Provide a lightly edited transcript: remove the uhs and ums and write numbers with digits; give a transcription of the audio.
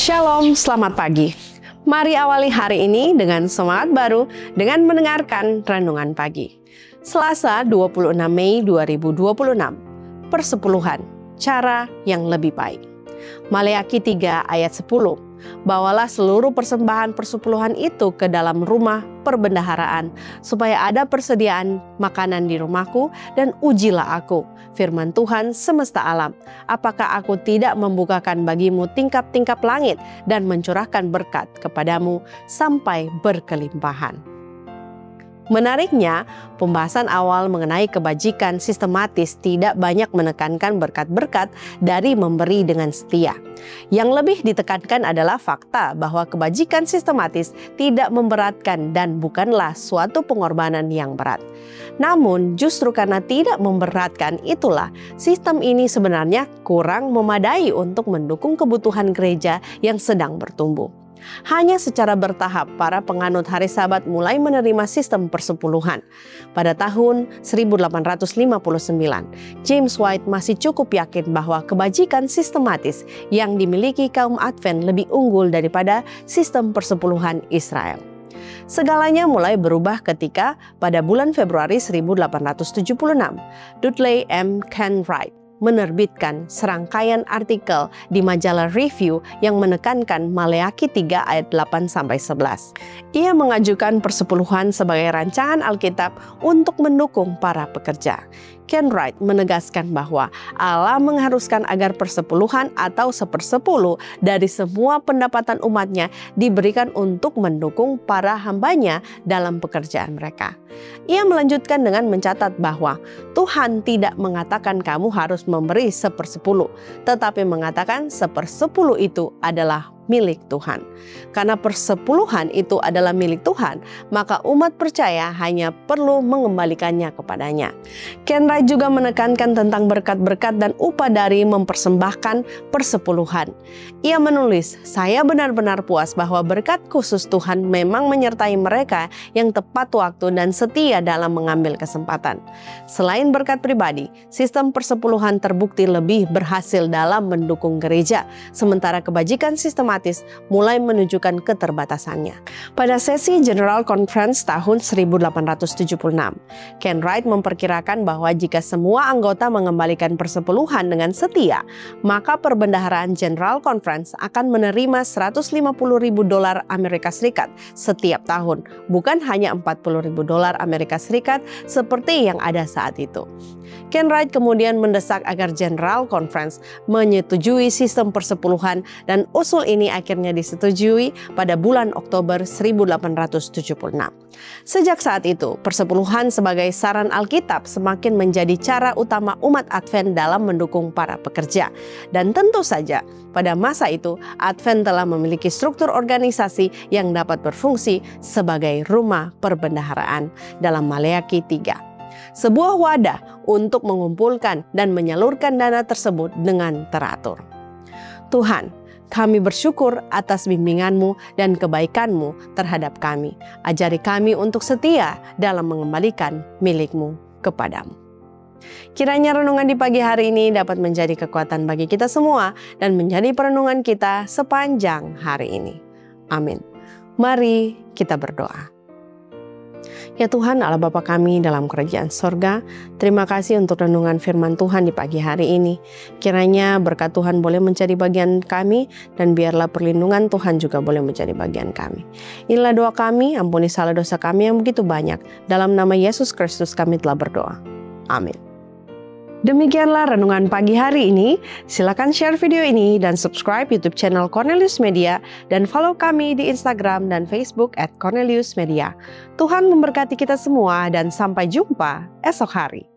Shalom, selamat pagi. Mari awali hari ini dengan semangat baru dengan mendengarkan Renungan Pagi. Selasa 26 Mei 2026. Persepuluhan, cara yang lebih baik. Maleakhi 3 ayat 10. Bawalah seluruh persembahan persepuluhan itu ke dalam rumah perbendaharaan, supaya ada persediaan makanan di rumahku, dan ujilah aku, firman Tuhan semesta alam, apakah aku tidak membukakan bagimu tingkap-tingkap langit dan mencurahkan berkat kepadamu sampai berkelimpahan. Menariknya, pembahasan awal mengenai kebajikan sistematis tidak banyak menekankan berkat-berkat dari memberi dengan setia. Yang lebih ditekankan adalah fakta bahwa kebajikan sistematis tidak memberatkan dan bukanlah suatu pengorbanan yang berat. Namun, justru karena tidak memberatkan itulah sistem ini sebenarnya kurang memadai untuk mendukung kebutuhan gereja yang sedang bertumbuh. Hanya secara bertahap para penganut hari Sabat mulai menerima sistem persepuluhan. Pada tahun 1859, James White masih cukup yakin bahwa kebajikan sistematis yang dimiliki kaum Advent lebih unggul daripada sistem persepuluhan Israel. Segalanya mulai berubah ketika pada bulan Februari 1876, Dudley M. Kenwright menerbitkan serangkaian artikel di majalah Review yang menekankan Maleakhi 3 ayat 8-11. Ia mengajukan persepuluhan sebagai rancangan Alkitab untuk mendukung para pekerja. Kenwright menegaskan bahwa Allah mengharuskan agar persepuluhan atau 1/10 dari semua pendapatan umatnya diberikan untuk mendukung para hambanya dalam pekerjaan mereka. Ia melanjutkan dengan mencatat bahwa Tuhan tidak mengatakan kamu harus memberi 1/10, tetapi mengatakan 1/10 itu adalah milik Tuhan. Karena persepuluhan itu adalah milik Tuhan, maka umat percaya hanya perlu mengembalikannya kepadanya. Kenwright juga menekankan tentang berkat-berkat dan upah dari mempersembahkan persepuluhan. Ia menulis, "Saya benar-benar puas bahwa berkat khusus Tuhan memang menyertai mereka yang tepat waktu dan setia dalam mengambil kesempatan." Selain berkat pribadi, sistem persepuluhan terbukti lebih berhasil dalam mendukung gereja, sementara kebajikan sistematis mulai menunjukkan keterbatasannya. Pada sesi General Conference tahun 1876, Kenwright memperkirakan bahwa jika semua anggota mengembalikan persepuluhan dengan setia, maka perbendaharaan General Conference akan menerima $150.000 Amerika Serikat setiap tahun, bukan hanya $40.000 Amerika Serikat seperti yang ada saat itu. Kenwright kemudian mendesak agar General Conference menyetujui sistem persepuluhan dan usul ini akhirnya disetujui pada bulan Oktober 1876. Sejak saat itu, persepuluhan sebagai saran Alkitab semakin menjadi cara utama umat Advent dalam mendukung para pekerja. Dan tentu saja, pada masa itu Advent telah memiliki struktur organisasi yang dapat berfungsi sebagai rumah perbendaharaan dalam Maleakhi 3. Sebuah wadah untuk mengumpulkan dan menyalurkan dana tersebut dengan teratur. Tuhan, kami bersyukur atas bimbingan-Mu dan kebaikan-Mu terhadap kami. Ajari kami untuk setia dalam mengembalikan milik-Mu kepadamu. Kiranya renungan di pagi hari ini dapat menjadi kekuatan bagi kita semua dan menjadi perenungan kita sepanjang hari ini. Amin. Mari kita berdoa. Ya Tuhan Allah Bapa kami dalam kerajaan sorga, terima kasih untuk renungan firman Tuhan di pagi hari ini. Kiranya berkat Tuhan boleh menjadi bagian kami dan biarlah perlindungan Tuhan juga boleh menjadi bagian kami. Inilah doa kami, ampuni salah dosa kami yang begitu banyak. Dalam nama Yesus Kristus kami telah berdoa. Amin. Demikianlah renungan pagi hari ini. Silakan share video ini dan subscribe YouTube channel Cornelius Media dan follow kami di Instagram dan Facebook @Cornelius Media. Tuhan memberkati kita semua dan sampai jumpa esok hari.